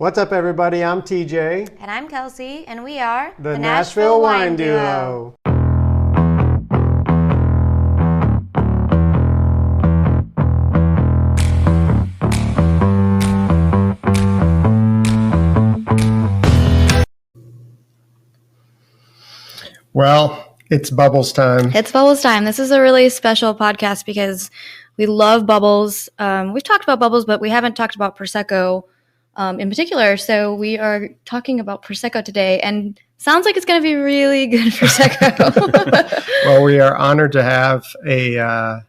What's up, everybody? I'm TJ. And I'm Kelsey, and we are the Nashville Wine Duo. Well, it's bubbles time. It's bubbles time. This is a really special podcast because we love bubbles. We've talked about bubbles, but we haven't talked about Prosecco in particular. So we are talking about Prosecco today, and sounds like it's going to be really good Prosecco. Well, we are honored to have the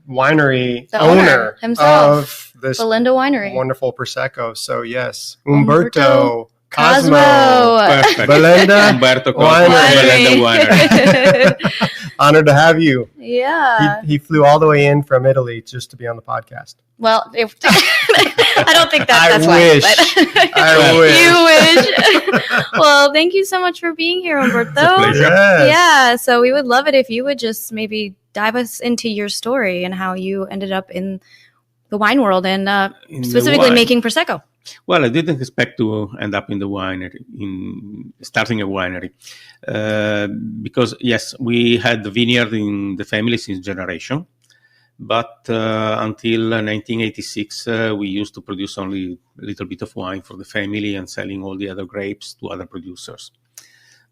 winery owner himself, of this Bellenda Winery. Wonderful Prosecco. So yes, Umberto Cosmo of Bellenda Umberto Cosmo of Bellenda Winery. Honored to have you. Yeah. He flew all the way in from Italy just to be on the podcast. Well, I don't think that's wish. why. But I wish. You wish. Well, thank you so much for being here, Umberto. It's a pleasure. Yes. Yeah, so we would love it if you would just maybe dive us into your story and how you ended up in the wine world and specifically making Prosecco. Well, I didn't expect to end up in the winery, starting a winery. Because, yes, we had the vineyard in the family since generation. But until 1986, we used to produce only a little bit of wine for the family and selling all the other grapes to other producers.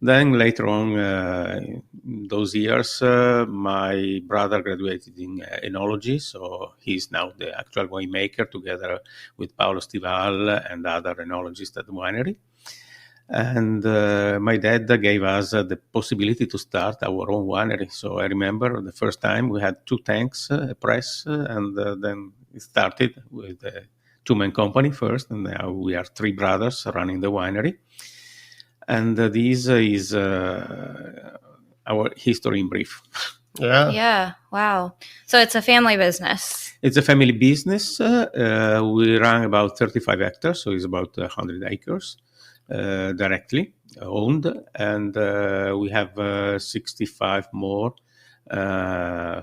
Then later on, those years, my brother graduated in enology, so he's now the actual winemaker together with Paolo Stival and other enologists at the winery. And my dad gave us the possibility to start our own winery. So I remember the first time we had 2 tanks, a press, and then it started with a 2-man company first, and now we are 3 brothers running the winery. And this is our history in brief. Yeah. Wow. So it's a family business. It's a family business. We run about 35 hectares, so it's about 100 acres directly owned. And we have 65 more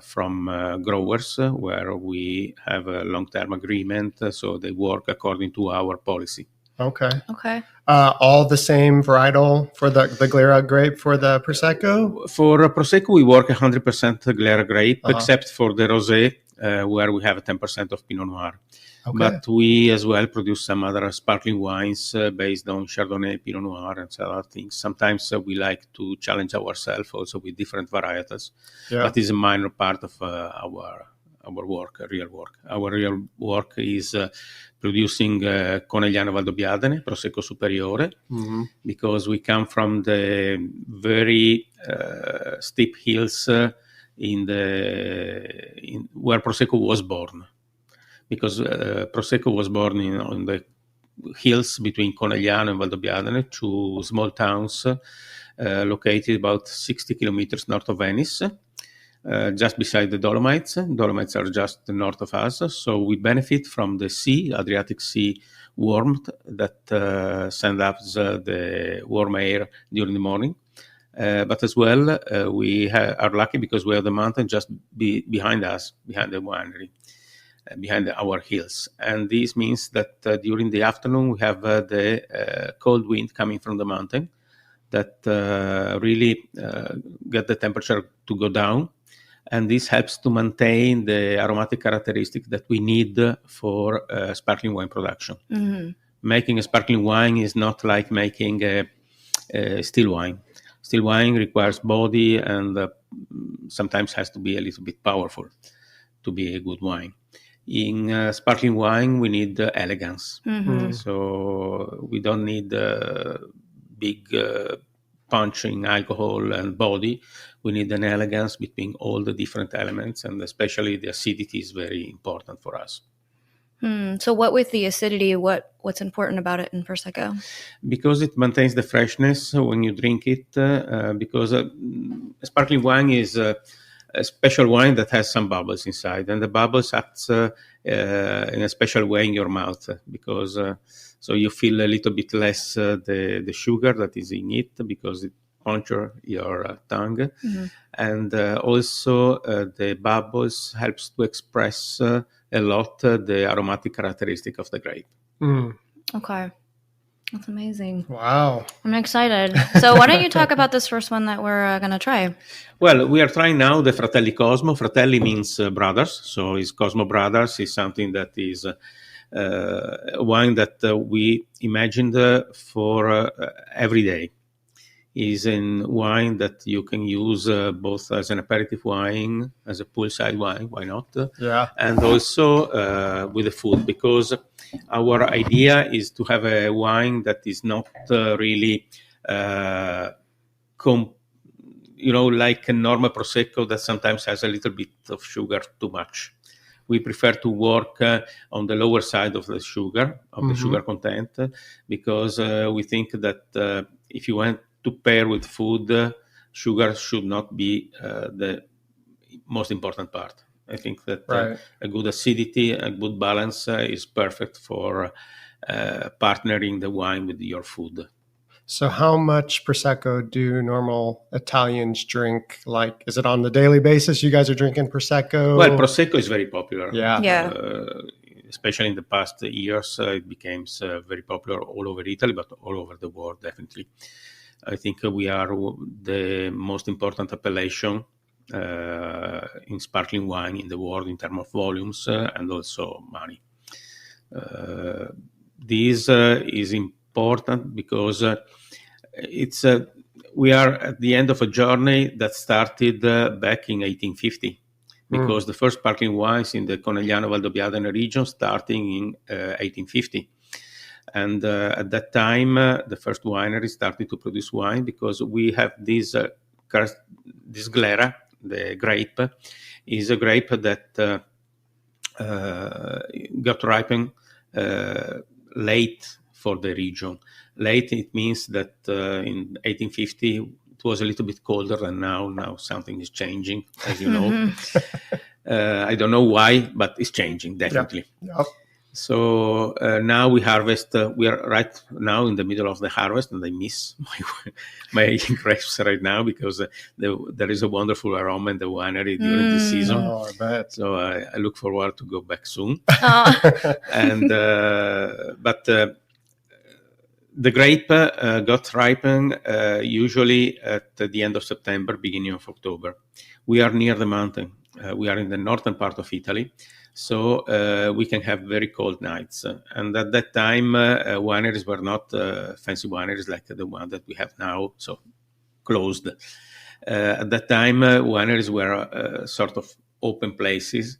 from growers where we have a long-term agreement. So they work according to our policy. Okay. All the same varietal for the Glera grape for the Prosecco? For Prosecco, we work 100% Glera grape, except for the Rosé, where we have 10% of Pinot Noir. Okay. But we as well produce some other sparkling wines based on Chardonnay, Pinot Noir, and some other things. Sometimes we like to challenge ourselves also with different varietals. Yeah. But it's a minor part of our work, real work. Our real work is producing Conegliano Valdobbiadene, Prosecco Superiore, because we come from the very steep hills where Prosecco was born. Because Prosecco was born on the hills between Conegliano and Valdobbiadene, 2 small towns located about 60 kilometers north of Venice. Just beside the Dolomites. Dolomites are just north of us, so we benefit from the sea, Adriatic Sea warmth that sends us the warm air during the morning. But as well, we are lucky because we have the mountain just behind us, behind the winery, behind our hills. And this means that during the afternoon, we have the cold wind coming from the mountain that really get the temperature to go down. And this helps to maintain the aromatic characteristics that we need for sparkling wine production. Mm-hmm. Making a sparkling wine is not like making a still wine. Still wine requires body and sometimes has to be a little bit powerful to be a good wine. In sparkling wine, we need elegance. Mm-hmm. So we don't need big punch in alcohol and body. We need an elegance between all the different elements, and especially the acidity is very important for us. So what with the acidity, what's important about it in Prosecco? Because it maintains the freshness when you drink it, because sparkling wine is a special wine that has some bubbles inside, and the bubbles act in a special way in your mouth, because so you feel a little bit less the sugar that is in it, because it puncture your tongue. Mm-hmm. And also the bubbles helps to express a lot the aromatic characteristic of the grape. Mm. Okay. That's amazing. Wow. I'm excited. So why don't you talk about this first one that we're going to try? Well, we are trying now the Fratelli Cosmo. Fratelli means brothers, so it's Cosmo Brothers is something that is wine that we imagined for every day. Is a wine that you can use both as an aperitif wine, as a poolside wine, why not? Yeah. And also with the food, because our idea is to have a wine that is not really, like a normal Prosecco that sometimes has a little bit of sugar too much. We prefer to work on the lower side of the sugar, the sugar content, because we think that if you want to pair with food, sugar should not be the most important part. I think that a good acidity, a good balance is perfect for partnering the wine with your food. So how much Prosecco do normal Italians drink? Like, is it on the daily basis you guys are drinking Prosecco? Well, Prosecco is very popular. Yeah. Especially in the past years, it became very popular all over Italy, but all over the world, definitely. I think we are the most important appellation in sparkling wine in the world in terms of volumes and also money. This is important because we are at the end of a journey that started back in 1850. Because the first sparkling wines in the Conegliano-Valdobbiadene region starting in 1850. And at that time, the first winery started to produce wine because we have this glera, the grape, is a grape that got ripened late for the region. Late, it means that in 1850, it was a little bit colder than now. Now something is changing, as you know. I don't know why, but it's changing, definitely. Yep. So now we harvest. We are right now in the middle of the harvest, and I miss my grapes right now because there is a wonderful aroma in the winery during this season. Oh, I bet. So I look forward to go back soon. Oh. And but the grape got ripened usually at the end of September, beginning of October. We are near the mountain. We are in the northern part of Italy, so we can have very cold nights. And at that time, wineries were not fancy wineries like the one that we have now, so closed. At that time, wineries were sort of open places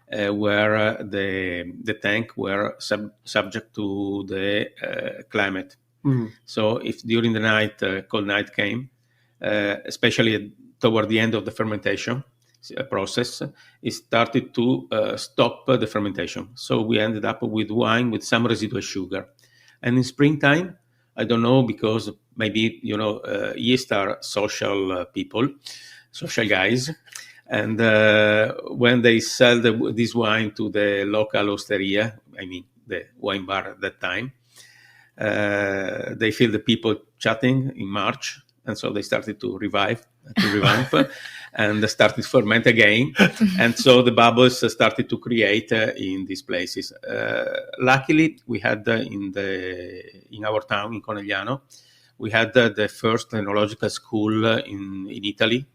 where the tank were subject to the climate. So if during the night, cold night came, especially toward the end of the fermentation process, it started to stop the fermentation. So we ended up with wine with some residual sugar. And in springtime, I don't know, because maybe, yeast are social people, social guys. And when they sell this wine to the local osteria, I mean the wine bar at that time, they feel the people chatting in March, and so they started to revamp, and they started to ferment again, and so the bubbles started to create in these places. Luckily, we had in our town in Conegliano, we had the first enological school in Italy,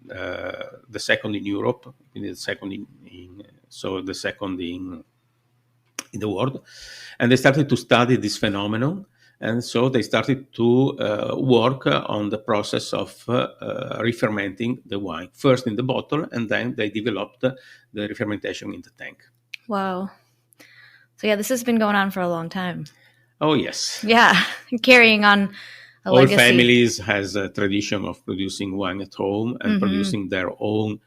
the second in Europe, the second in the world, and they started to study this phenomenon, and so they started to work on the process of re-fermenting the wine, first in the bottle, and then they developed the re-fermentation in the tank. Wow. So yeah, this has been going on for a long time. Oh, yes. Yeah, carrying on a All legacy. families has a tradition of producing wine at home and producing their own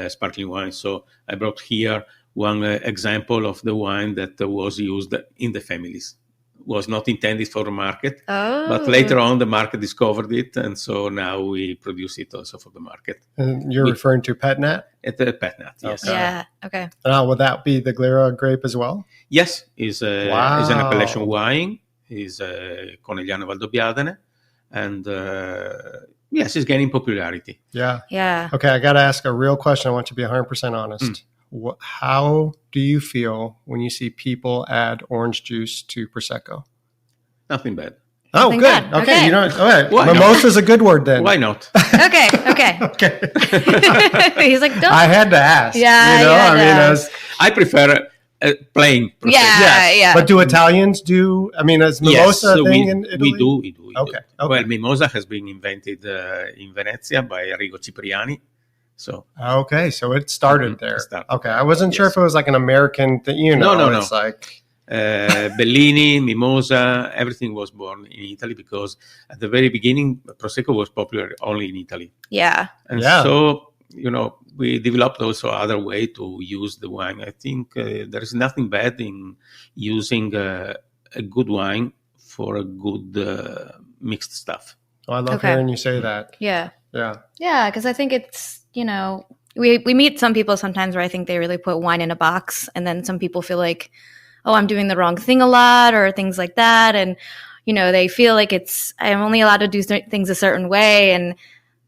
sparkling wine. So I brought here one example of the wine that was used in the families. Was not intended for the market, but later on the market discovered it, and so now we produce it also for the market. And you're referring to Pet Nat? At the Pet Nat, yes. Okay. Yeah, okay. Would that be the Glera grape as well? Yes, is an appellation wine, is Conegliano Valdobbiadene, and yes, it's gaining popularity. Yeah. Okay, I got to ask a real question. I want you to be 100% honest. How do you feel when you see people add orange juice to Prosecco? Nothing bad. Oh, Nothing good. bad. Okay. Okay. You know, all right. Why Mimosa is a good word then. Why not? Okay. Okay. He's like, don't. I had to ask. Yeah, You know, you had I to mean, ask. I prefer plain Prosecco. Yeah. yes. But do Italians do? I mean, is mimosa a thing in Italy? We do. Okay. Well, mimosa has been invented in Venezia by Arrigo Cipriani. So Okay, so it started there. Started okay, there. I wasn't sure Yes. if it was like an American thing. You know, No. it's like Bellini, Mimosa, everything was born in Italy because at the very beginning, Prosecco was popular only in Italy. Yeah. And Yeah. so, we developed also other way to use the wine. I think there is nothing bad in using a good wine for a good mixed stuff. oh, I love Okay. hearing you say that. Yeah. Yeah, Yeah, because I think it's, we meet some people sometimes where I think they really put wine in a box, and then some people feel like, oh, I'm doing the wrong thing a lot or things like that. And, they feel like I'm only allowed to do things a certain way. And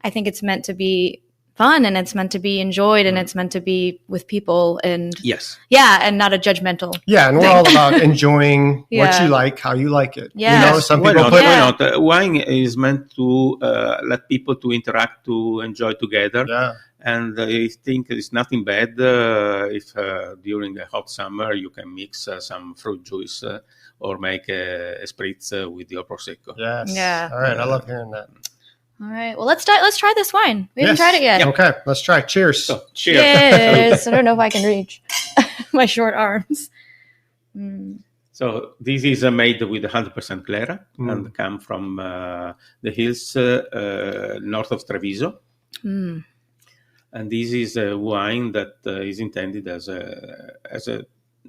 I think it's meant to be fun, and it's meant to be enjoyed, and it's meant to be with people, and Yes. and not a judgmental. yeah, and we're all about enjoying what Yeah. you like, how you like it. Yes. Some Why people not? put Why not? Wine is meant to let people to interact, to enjoy together. yeah, And I think there's nothing bad if during a hot summer you can mix some fruit juice or make a spritz with your Prosecco. yes, Yeah. All right, I love hearing that. All right. Well, let's try this wine. We haven't Yes. tried it yet. Okay, let's try. Cheers. So, cheers. Cheers. I don't know if I can reach my short arms. So this is made with 100% Glera Mm. and come from the hills north of Treviso. Mm. And this is a wine that is intended as an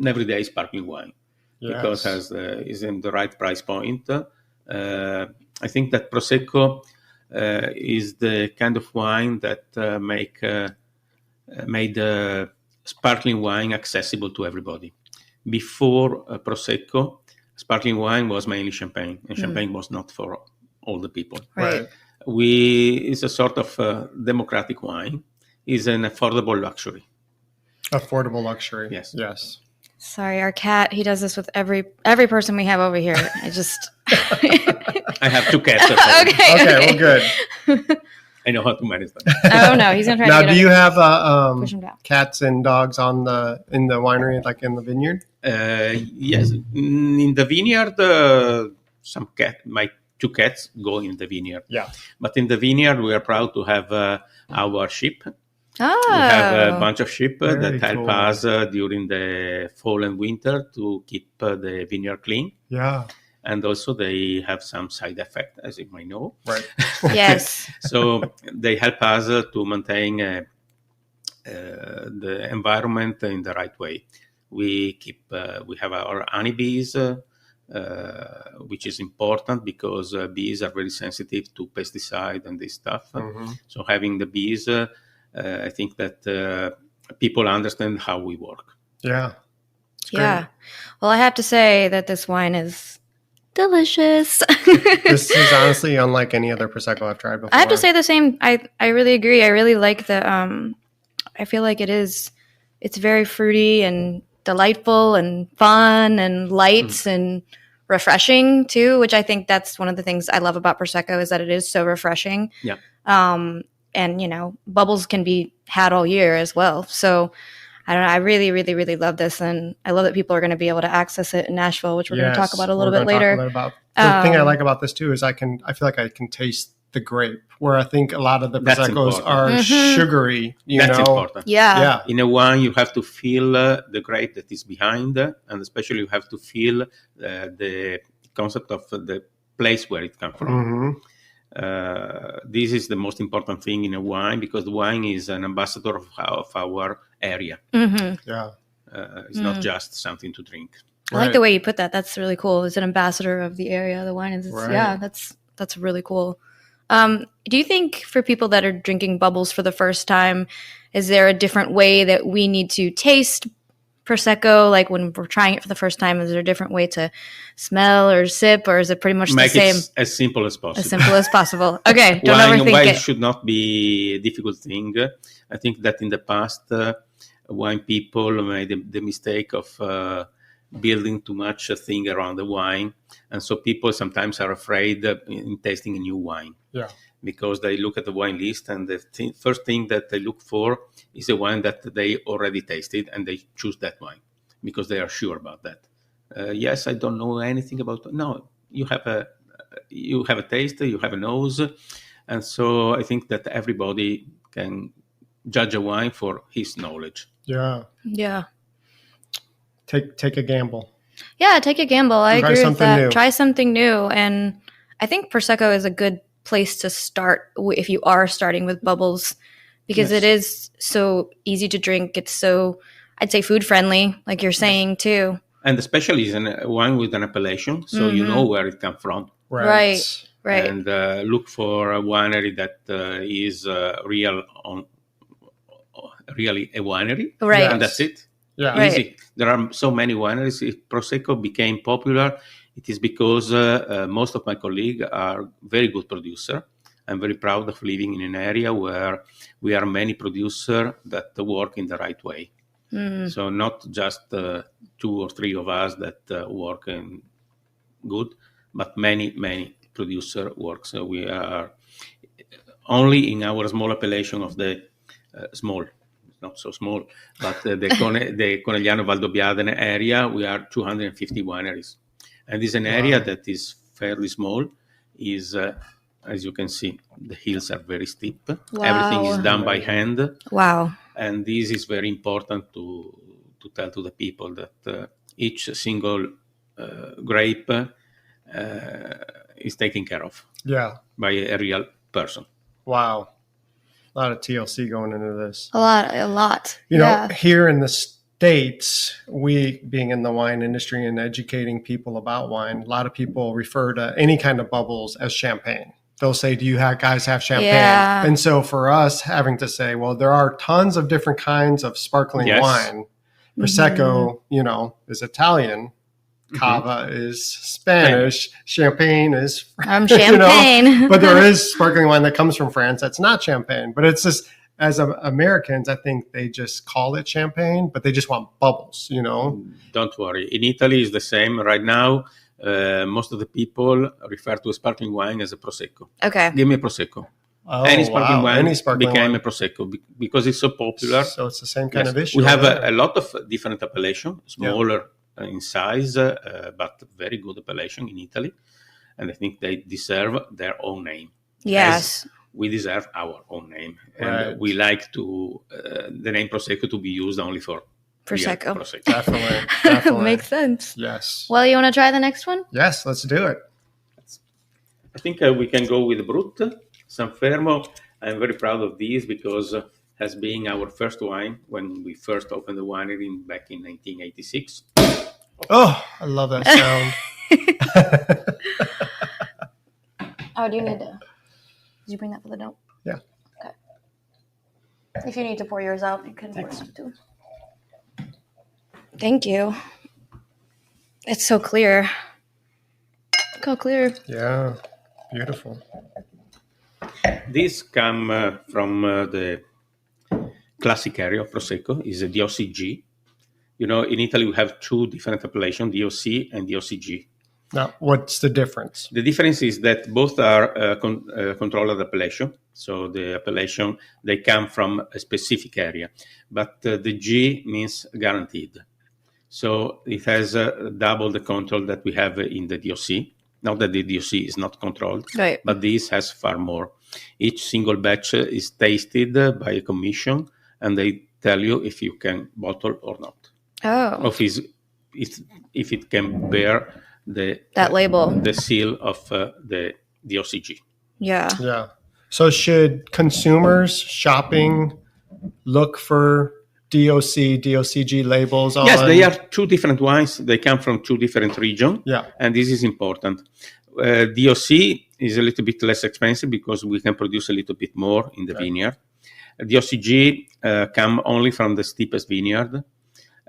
everyday sparkling wine. Because is in the right price point. I think that Prosecco is the kind of wine that made sparkling wine accessible to everybody. Before Prosecco, sparkling wine was mainly champagne, and champagne was not for all the people. Right. It's a sort of democratic wine. It's an affordable luxury. Affordable luxury. Yes. Yes. Sorry, our cat, he does this with every person we have over here. I just I have 2 cats at home. Okay, well, good. I know how to manage them. Oh no, he's gonna try Now, to get do you have push him down. cats and dogs in the winery, like in the vineyard? Yes, in the vineyard, my 2 cats go in the vineyard. Yeah. But in the vineyard, we are proud to have our sheep. Oh. We have a bunch of sheep Very that help cool. us during the fall and winter to keep the vineyard clean. Yeah. And also they have some side effect, as you might know. Right. Yes. So they help us to maintain the environment in the right way. We have our honeybees, which is important because bees are very sensitive to pesticide and this stuff. Mm-hmm. So having the bees, I think that people understand how we work. Yeah. Yeah. Well, I have to say that this wine is delicious. This is honestly unlike any other Prosecco I've tried before. I have to say the same. I really agree. I really like the I feel like it's very fruity and delightful and fun and light and refreshing too, which I think that's one of the things I love about Prosecco is that it is so refreshing. Yeah. And bubbles can be had all year as well. So I don't know. I really, really, really love this, and I love that people are going to be able to access it in Nashville, which we're going to talk about a little bit later. The thing I like about this too is I feel like I can taste the grape, where I think a lot of the Proseccos are sugary. That's important. Yeah. In a wine, you have to feel the grape that is behind, and especially you have to feel the concept of the place where it comes from. Mm-hmm. This is the most important thing in a wine because the wine is an ambassador of our area. Mm-hmm. Yeah. It's not just something to drink. I like the way you put that. That's really cool. It's an ambassador of the area. The wine is, yeah, that's really cool. Do you think for people that are drinking bubbles for the first time, is there a different way that we need to taste Prosecco? Like when we're trying it for the first time, is there a different way to smell or sip, or is it pretty much Make the same? it as simple as possible. As simple as possible. Okay, don't wine overthink it. should not be a difficult thing. I think that in the past, wine people made the mistake of building too much a thing around the wine, and so people sometimes are afraid in tasting a new wine. Yeah. Because they look at the wine list, and the first thing that they look for is a wine that they already tasted, and they choose that wine because they are sure about that. Yes, I don't know anything about. No, you have a taste, you have a nose, and so I think that everybody can judge a wine for his knowledge. Yeah. Yeah. Take a gamble. Yeah, take a gamble. I Try agree with something that. new. Try something new. And I think Prosecco is a good place to start if you are starting with bubbles, because Yes. it is so easy to drink. It's so, I'd say, food friendly, like you're saying too. And especially is a wine with an appellation, so you know where it comes from. Right. And look for a winery that is really a winery. Right. And that's it. Yeah. Right. Easy. There are so many wineries. If Prosecco became popular, it is because most of my colleagues are very good producers. I'm very proud of living in an area where we are many producers that work in the right way. So not just 2 or 3 of us that work in good, but many producer work. So we are only in our small appellation of the small, not so small, but the Conegliano Valdobbiadene area, we are 250 wineries. And it's an area that is fairly small. Is as you can see, the hills are very steep. Wow. Everything is done by hand. Wow. And this is very important to tell to the people that each single grape is taken care of by a real person. Wow. A lot of TLC going into this. A lot. You know, here in the States, we being in the wine industry and educating people about wine, a lot of people refer to any kind of bubbles as champagne. They'll say, do you guys have champagne? Yeah. And so for us having to say, well, there are tons of different kinds of sparkling wine. Prosecco, is Italian. Cava is Spanish. Champagne is champagne. But there is sparkling wine that comes from France that's not champagne. But it's just, as Americans, I think they just call it champagne, but they just want bubbles, Don't worry. In Italy, it's the same. Right now, most of the people refer to a sparkling wine as a Prosecco. Okay. Give me a Prosecco. Oh, any sparkling wine became wine. a Prosecco because it's so popular. So it's the same kind of issue. We have a lot of different appellation, smaller in size, but very good appellation in Italy. And I think they deserve their own name. Yes. We deserve our own name. Right. And we like to the name Prosecco to be used only for Prosecco. Prosecco. Definitely. Makes sense. Yes. Well, you want to try the next one? Yes, let's do it. I think we can go with Brut, Sanfermo. I'm very proud of these because has been our first wine when we first opened the winery back in 1986. Oh, I love that sound. Oh, do you need to? Did you bring that for the note? Yeah. Okay. If you need to pour yours out, you can pour some too. Thank you. It's so clear. Look how clear. Yeah, beautiful. This come from the classic area of Prosecco, is a DOCG. In Italy we have 2 different appellations, DOC and DOCG. Now, what's the difference? The difference is that both are controlled appellation. So the appellation, they come from a specific area. But the G means guaranteed. So it has double the control that we have in the DOC. Not that the DOC is not controlled, Right. but this has far more. Each single batch is tasted by a commission, and they tell you if you can bottle or not. Oh. If it can bear that label, the seal of the DOCG. Yeah. Yeah. So should consumers shopping look for DOCG labels on? Yes, they are 2 different wines. They come from 2 different regions. Yeah. And this is important. DOC is a little bit less expensive because we can produce a little bit more in the vineyard. DOCG come only from the steepest vineyard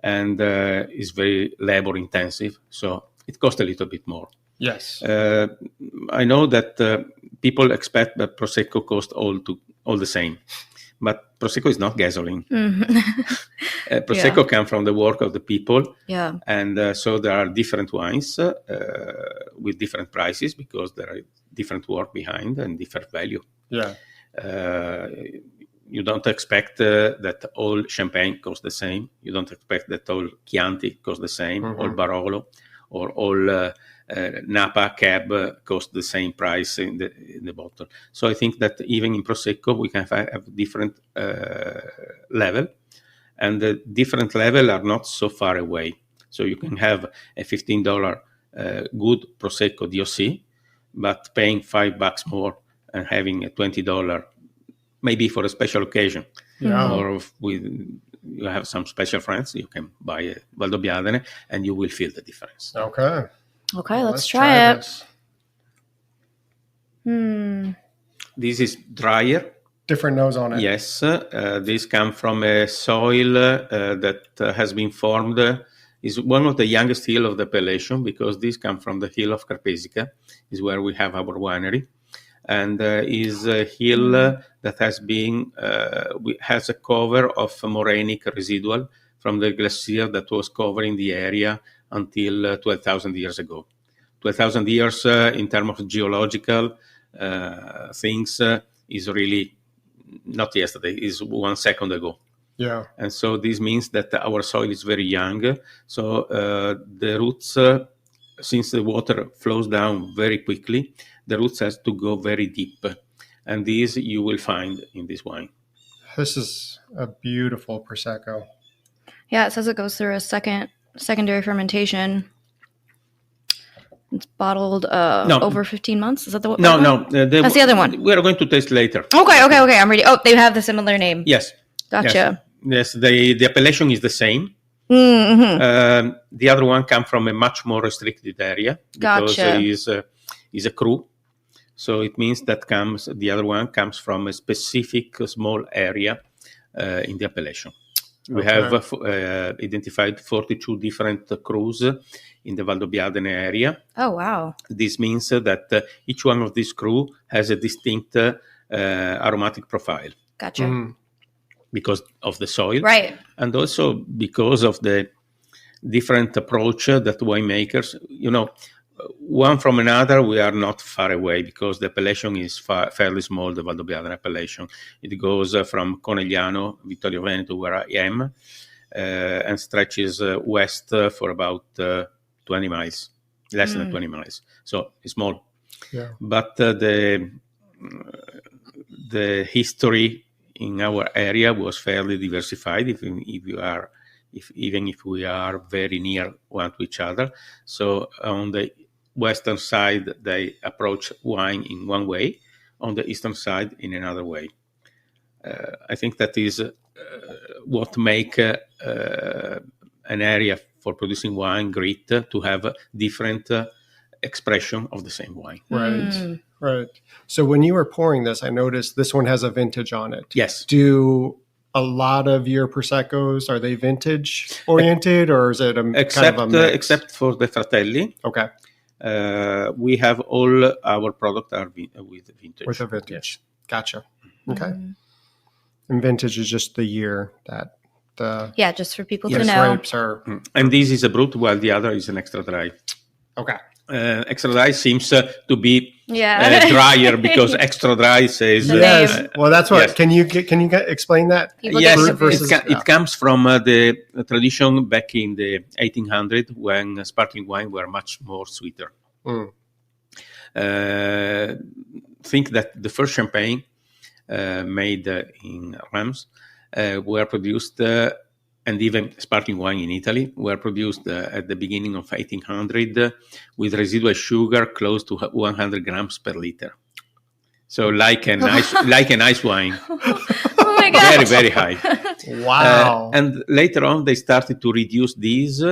and is very labor intensive. So it costs a little bit more. Yes. I know that people expect that Prosecco costs all the same. But Prosecco is not gasoline. Mm-hmm. Prosecco comes from the work of the people. Yeah. And so there are different wines with different prices because there are different work behind and different value. Yeah. You don't expect that all Champagne costs the same. You don't expect that all Chianti costs the same, all Barolo, or all Napa Cab cost the same price in the bottle. So I think that even in Prosecco we can have different level, and the different level are not so far away. So you can have a $15 good Prosecco DOC, but paying $5 more and having a $20 maybe for a special occasion. Yeah. Or you have some special friends, you can buy a Valdobbiadene and you will feel the difference. Okay. Okay, let's try it. This. This is drier. Different nose on it. Yes, this comes from a soil that has been formed. Is one of the youngest hill of the appellation because this comes from the hill of Carpescia, is where we have our winery, and is a hill that has been has a cover of morainic residual from the glacier that was covering the area until 12,000 years ago. 12,000 years in terms of geological things is really not yesterday, is 1 second ago. Yeah. And so this means that our soil is very young. So the roots, since the water flows down very quickly, the roots has to go very deep. And this you will find in this wine. This is a beautiful Prosecco. Yeah, it says it goes through a secondary fermentation. It's bottled over 15 months. Is that the one? No. That's the other one. We are going to taste later. Okay. I'm ready. Oh, they have the similar name. Yes. Gotcha. Yes, the appellation is the same. Mm-hmm. The other one comes from a much more restricted area because Gotcha. is a cru. So it means that the other one comes from a specific small area in the appellation. We have identified 42 different crus in the Valdobbiadene area. Oh, wow. This means that each one of these cru has a distinct aromatic profile. Gotcha. Mm. Because of the soil. Right. And also because of the different approach that winemakers, one from another, we are not far away because the appellation is fairly small, the Valdobbiadene appellation. It goes from Conegliano, Vittorio Veneto, where I am, and stretches west for about 20 miles, less than 20 miles. So it's small. Yeah. But the history in our area was fairly diversified, even if we are very near one to each other. So on the western side, they approach wine in one way, on the eastern side in another way. I think that is what make an area for producing wine great, to have different expression of the same wine. Right. Right. So when you were pouring this, I noticed this one has a vintage on it. Yes. Do a lot of your Proseccos, are they vintage oriented, or is it kind of a mix? Except for the Fratelli. Okay. We have all our products are with vintage. With a vintage. Yes. Gotcha. Okay. And vintage is just the year that the just for people to know. grapes are. And this is a brut, while the other is an extra dry. Okay. Extra dry seems to be drier because extra dry says. Yes. Well, that's what. Yes. Can you explain that? Yes. It comes from the tradition back in the 1800s when sparkling wine were much more sweeter. Mm. Think that the first champagne made in Reims were produced. And even sparkling wine in Italy were produced at the beginning of 1800 with residual sugar close to 100 grams per liter. So like an ice wine. Oh my God! Very, very high. Wow. And later on, they started to reduce these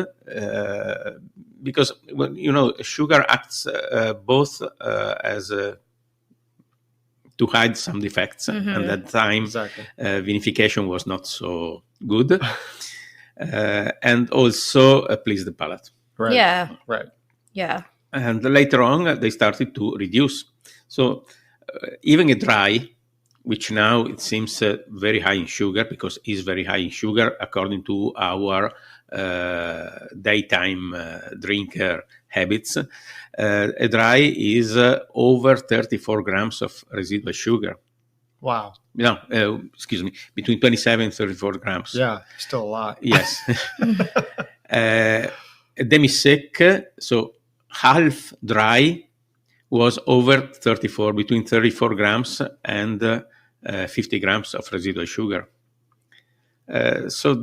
because sugar acts both as to hide some defects, and at that time vinification was not so good, and also please the palate. Right. Yeah. Right. Yeah. And later on, they started to reduce. So even a dry which now it seems very high in sugar, because it's very high in sugar according to our daytime drinker habits. A dry is over 34 grams of residual sugar. Wow. No, excuse me, between 27 and 34 grams. Yeah, still a lot. Yes. A demi-sec, so half dry, was over 34, between 34 grams and 50 grams of residual sugar. So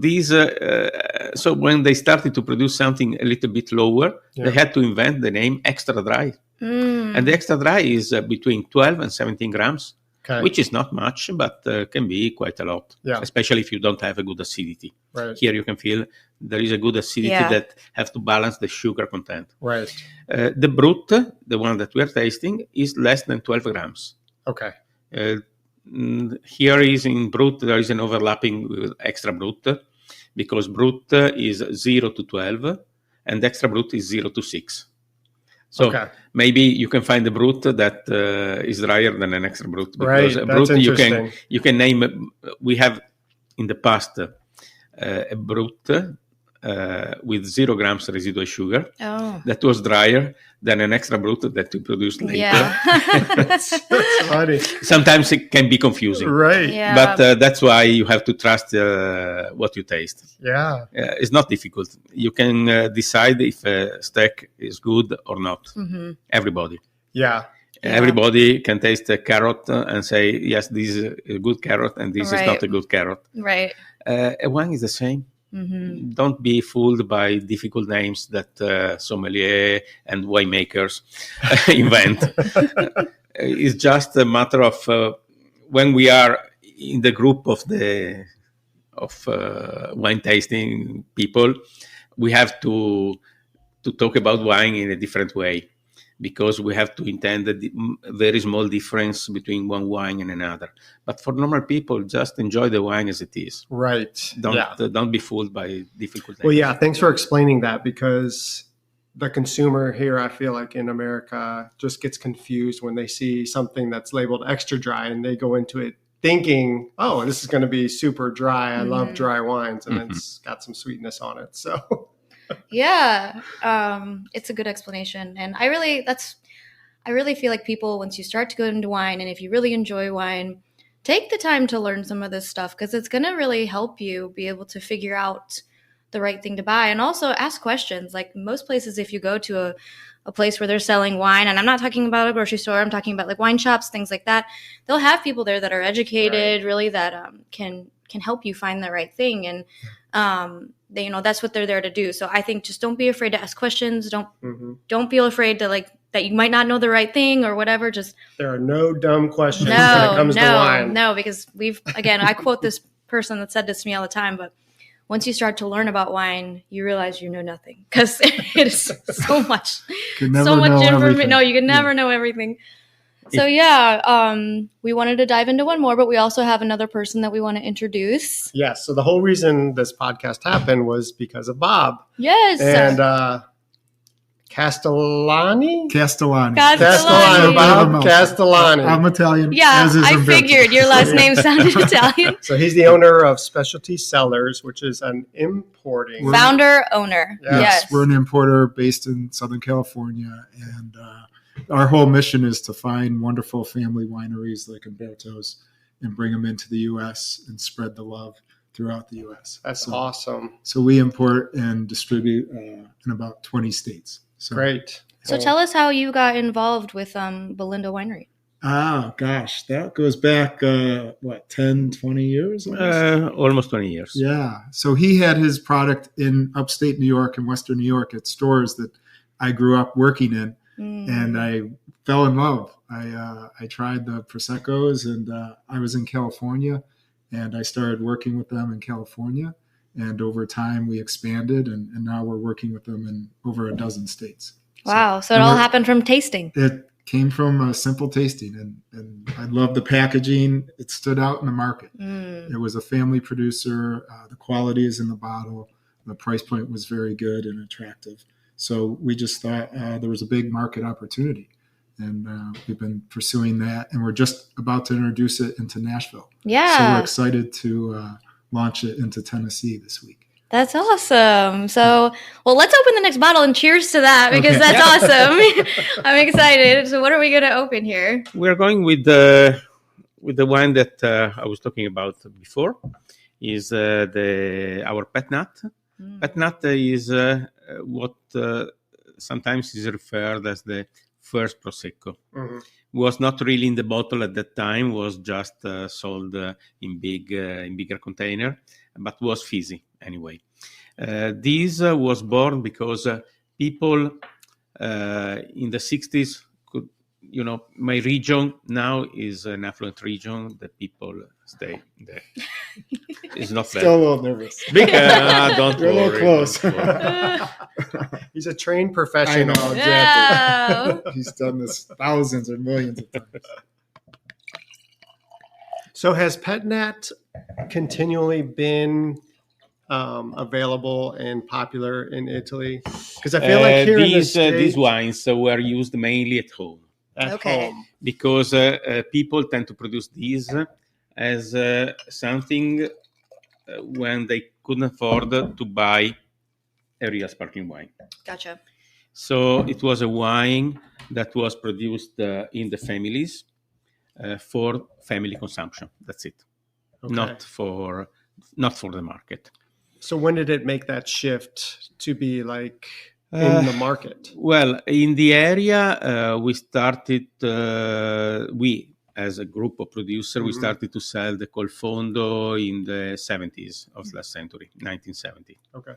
when they started to produce something a little bit lower, they had to invent the name extra dry. And the extra dry is between 12 and 17 grams, which is not much, but can be quite a lot, especially if you don't have a good acidity. Right. Here you can feel there is a good acidity that have to balance the sugar content. Right. The brut, the one that we are tasting, is less than 12 grams. Okay. Here is in brut, there is an overlapping with extra brut, because brut is 0 to 12 and extra brut is 0 to 6. So maybe you can find a brut that is drier than an extra brut. Because a brut you can name. We have in the past a brut with 0 grams residual sugar that was drier than an extra brut that we produced later. Yeah. That's funny. Sometimes it can be confusing. Right. Yeah. But that's why you have to trust what you taste. Yeah. It's not difficult. You can decide if a steak is good or not. Mm-hmm. Everybody. Yeah. Everybody can taste a carrot and say, yes, this is a good carrot and this is not a good carrot. Right. A wine is the same. Mm-hmm. Don't be fooled by difficult names that sommelier and winemakers invent. It's just a matter of when we are in the group of wine tasting people, we have to talk about wine in a different way, because we have to intend a very small difference between one wine and another. But for normal people, just enjoy the wine as it is. Right. Don't be fooled by difficult names. Well, yeah, thanks for explaining that, because the consumer here, I feel like in America, just gets confused when they see something that's labeled extra dry and they go into it thinking, oh, this is going to be super dry. I love dry wines, and it's got some sweetness on it. So... Yeah, it's a good explanation, and I really feel like people, once you start to go into wine, and if you really enjoy wine, take the time to learn some of this stuff, because it's going to really help you be able to figure out the right thing to buy, and also ask questions. Like most places, if you go to a place where they're selling wine, and I'm not talking about a grocery store, I'm talking about like wine shops, things like that, they'll have people there that are educated, really, that can help you find the right thing, and that's what they're there to do. So I think just don't be afraid to ask questions. Don't feel afraid to that you might not know the right thing or whatever. Just there are no dumb questions when it comes to wine. No, because I quote this person that said this to me all the time, but once you start to learn about wine, you realize you know nothing, because it is so much information. No, you can never know everything. So we wanted to dive into one more, but we also have another person that we want to introduce. Yes. So the whole reason this podcast happened was because of Bob. Yes. And Castellani. Bob Castellani. I'm Italian. Yeah, I figured your last name sounded Italian. So he's the owner of Specialty Cellars, which is an importing... Founder, owner. Yes. We're an importer based in Southern California, and... our whole mission is to find wonderful family wineries like Umberto's and bring them into the U.S. and spread the love throughout the U.S. That's awesome. So we import and distribute in about 20 states. So, great. So tell us how you got involved with Bellenda Winery. Oh, gosh. That goes back, 10, 20 years? Almost 20 years. Yeah. So he had his product in upstate New York and Western New York at stores that I grew up working in. And I fell in love. I tried the Proseccos, and I was in California, and I started working with them in California. And over time, we expanded, and now we're working with them in over a dozen states. Wow. So it all happened from tasting. It came from a simple tasting, and I love the packaging. It stood out in the market. It was a family producer. The quality is in the bottle. The price point was very good and attractive. So we just thought there was a big market opportunity. and we've been pursuing that, and we're just about to introduce it into Nashville. Yeah. So we're excited to launch it into Tennessee this week. That's awesome. So, well, let's open the next bottle and cheers to that, because that's awesome. I'm excited. So what are we going to open here? We're going with the wine that I was talking about before. Is our pet nut. Pet nut is what sometimes is referred as the first Prosecco. Was not really in the bottle at that time. Was just sold in bigger container, but was fizzy anyway. This was born because people in the 60s could, my region now is an affluent region. The people stay there. It's not Still a little nervous. Don't You're worry. a little close. He's a trained professional. I know, exactly. He's done this thousands or millions of times. So has PetNat continually been available and popular in Italy? Because I feel like here in the States, these wines were used mainly at home. At home. Because people tend to produce these as something when they couldn't afford to buy a real sparkling wine. Gotcha. So it was a wine that was produced in the families for family consumption. That's it. Okay. Not for the market. So when did it make that shift to be like in the market? Well, in the area, we started, as a group of producers, we started to sell the Colfondo in the 70s of last century, 1970. Okay.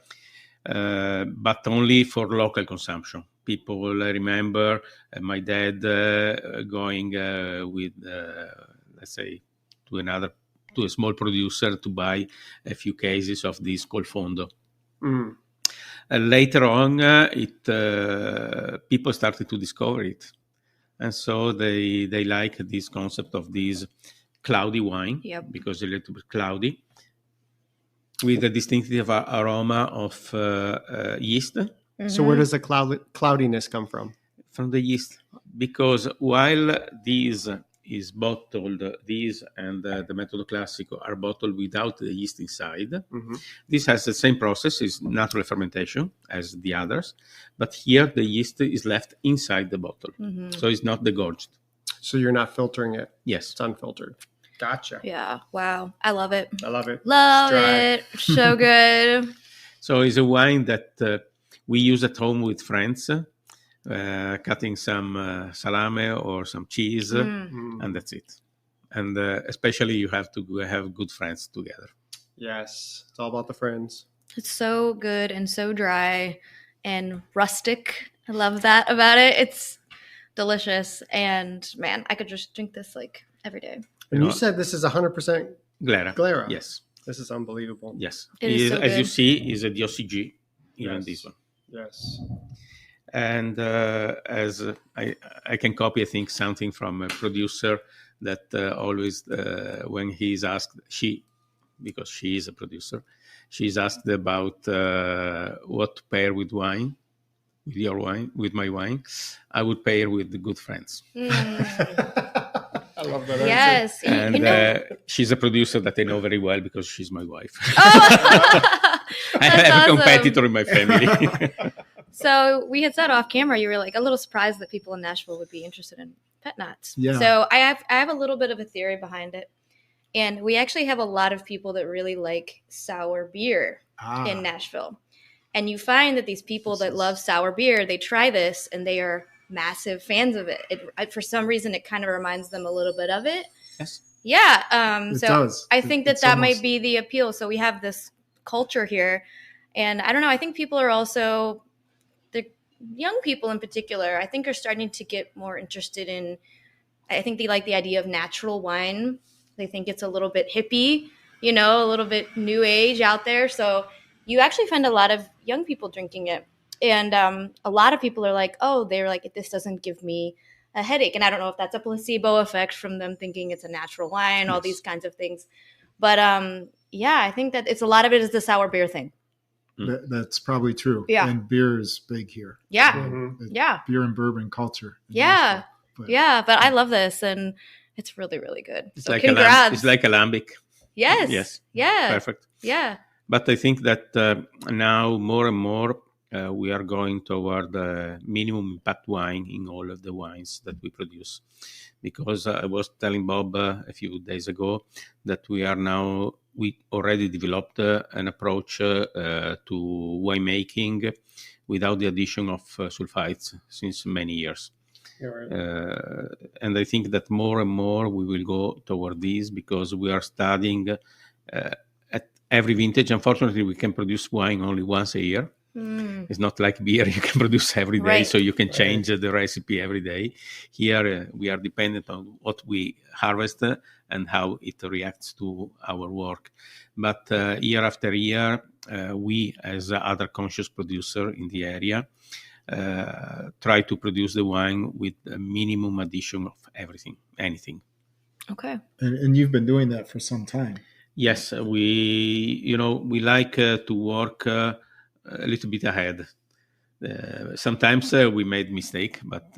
But only for local consumption. People remember my dad going with, let's say, to a small producer to buy a few cases of this Colfondo. Later on, people started to discover it, and so they like this concept of this cloudy wine because it's a little bit cloudy, with a distinctive aroma of yeast. So where does the cloudiness come from? From the yeast, because while these is bottled, these and the Metodo Classico are bottled without the yeast inside. This has the same process, is natural fermentation as the others, but here the yeast is left inside the bottle, so it's not degorged. So you're not filtering it? Yes. It's unfiltered. Gotcha. Yeah. Wow. I love it. I love it. Love it. So good. So it's a wine that we use at home with friends, cutting some salame or some cheese, and that's it. And especially you have to have good friends together. Yes, it's all about the friends. It's so good and so dry and rustic. I love that about it. It's delicious, and man, I could just drink this like every day. And you said this is 100% Glera. Yes. This is unbelievable. Yes. It is so as good. you see, is a DOCG, even this one. Yes. And as I can copy, I think, something from a producer that always, when he's asked, because she is a producer, she's asked about what to pair with wine, with your wine, with my wine. I would pair with the good friends. I love that answer. Yes. And she's a producer that I know very well because she's my wife. Oh! I have a competitor in my family. So we had said off camera, you were like a little surprised that people in Nashville would be interested in pet nuts. Yeah. So I have a little bit of a theory behind it. And we actually have a lot of people that really like sour beer in Nashville. And you find that these people that love sour beer, they try this and they are massive fans of it. For some reason, it kind of reminds them a little bit of it. Yes. Yeah. It so does. I think It's that almost- might be the appeal. So we have this culture here. And I don't know, I think people are also, the young people in particular, I think are starting to get more interested in, I think they like the idea of natural wine. They think it's a little bit hippie, a little bit new age out there. So you actually find a lot of young people drinking it. And a lot of people are like, they're like, this doesn't give me a headache. And I don't know if that's a placebo effect from them thinking it's a natural wine, all these kinds of things. But yeah, I think that a lot of it is the sour beer thing. That's probably true. Yeah. And beer is big here. Yeah. Mhm. It's Yeah. Beer and bourbon culture. in Yeah. Nashville. But, but I love this, and it's really, really good. It's so like congrats. it's like alambic. Yes. Yes. Yeah. Perfect. Yeah. But I think that now more and more we are going toward minimum impact wine in all of the wines that we produce. Because I was telling Bob a few days ago that we already developed an approach to winemaking without the addition of sulfites since many years. Right. And I think that more and more we will go toward this because we are studying at every vintage. Unfortunately, we can produce wine only once a year. It's not like beer you can produce every day, Right. so you can change the recipe every day. Here, we are dependent on what we harvest and how it reacts to our work. But year after year, we, as other conscious producer in the area, try to produce the wine with a minimum addition of anything. Okay. And you've been doing that for some time. Yes, we like to work a little bit ahead. Sometimes we made mistake, but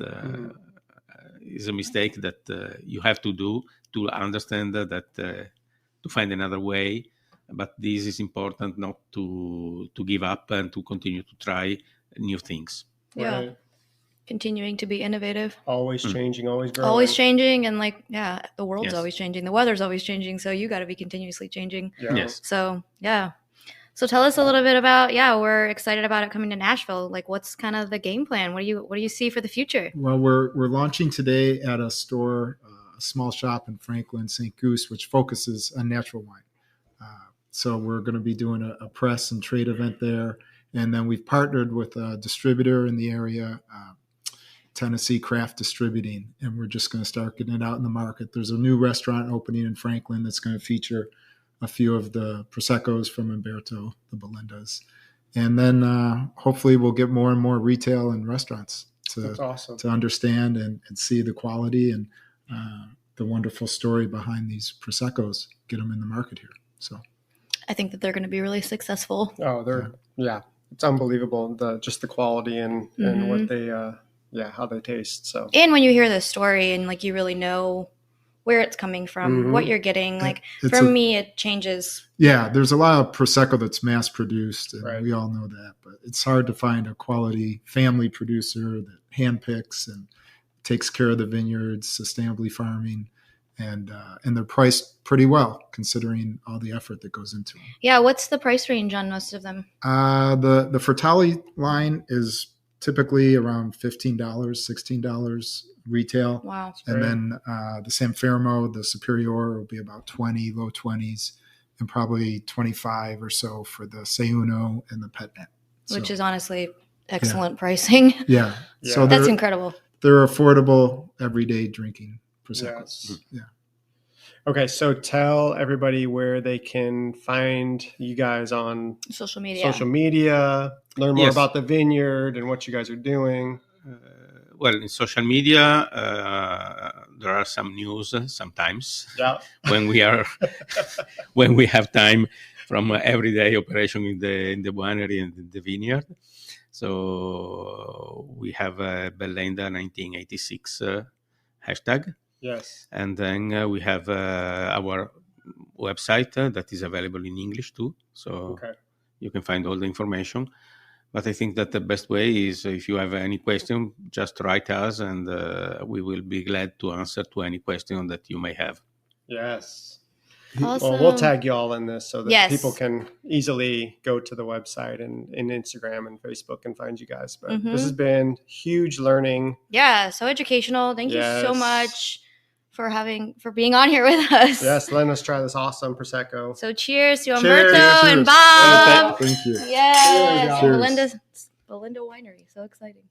it's a mistake that you have to do to understand that to find another way. But this is important, not to give up and to continue to try new things. Yeah. Right. Continuing to be innovative. Always changing, always growing. Always changing, and the world's Yes. always changing. The weather's always changing, so you got to be continuously changing. Yeah. Yes. So, yeah. So tell us a little bit about, we're excited about it coming to Nashville. Like, what's kind of the game plan? What do you see for the future? Well, we're launching today at a store, a small shop in Franklin, St. Goose, which focuses on natural wine. So we're going to be doing a press and trade event there. And then we've partnered with a distributor in the area, Tennessee Craft Distributing, and we're just going to start getting it out in the market. There's a new restaurant opening in Franklin that's going to feature a few of the Proseccos from Umberto, the Bellendas. And then hopefully we'll get more and more retail and restaurants That's awesome. to understand and see the quality and the wonderful story behind these Proseccos, get them in the market here. So I think that they're going to be really successful. Oh, it's unbelievable. Just the quality and what they, how they taste. So, And when you hear the story and you really know where it's coming from, what you're getting, for me, it changes. Yeah, there's a lot of Prosecco that's mass produced, and Right. we all know that, but it's hard to find a quality family producer that handpicks and takes care of the vineyards, sustainably farming, and they're priced pretty well considering all the effort that goes into them. Yeah, what's the price range on most of them? The Fratelli line is typically around $15, $16 retail. Wow. And then the San Fermo, the Superiore will be about 20, low 20s, and probably 25 or so for the Seuno and the Petnet. Which is honestly excellent pricing. Yeah. Yeah. So That's incredible. they're affordable everyday drinking Proseccos. Yes. Yeah. Okay, so tell everybody where they can find you guys on Social media. learn more Yes. about the vineyard and what you guys are doing. Well, in social media, there are some news sometimes Yeah. when we have time from everyday operation in the winery and in the vineyard. So we have a Bellenda 1986 hashtag. Yes. And then we have our website that is available in English too. So you can find all the information. But I think that the best way is if you have any question, just write us and we will be glad to answer to any question that you may have. Yes. Awesome. Well, we'll tag you all in this so that Yes. people can easily go to the website and Instagram and Facebook and find you guys. But this has been huge learning. Yeah, so educational. Thank you so Yes. much for being on here with us. Yes, letting us try this awesome Prosecco. So cheers to Cheers. Umberto and Cheers. Bob. Thank you. Yes. Cheers. Bellenda Winery. So exciting.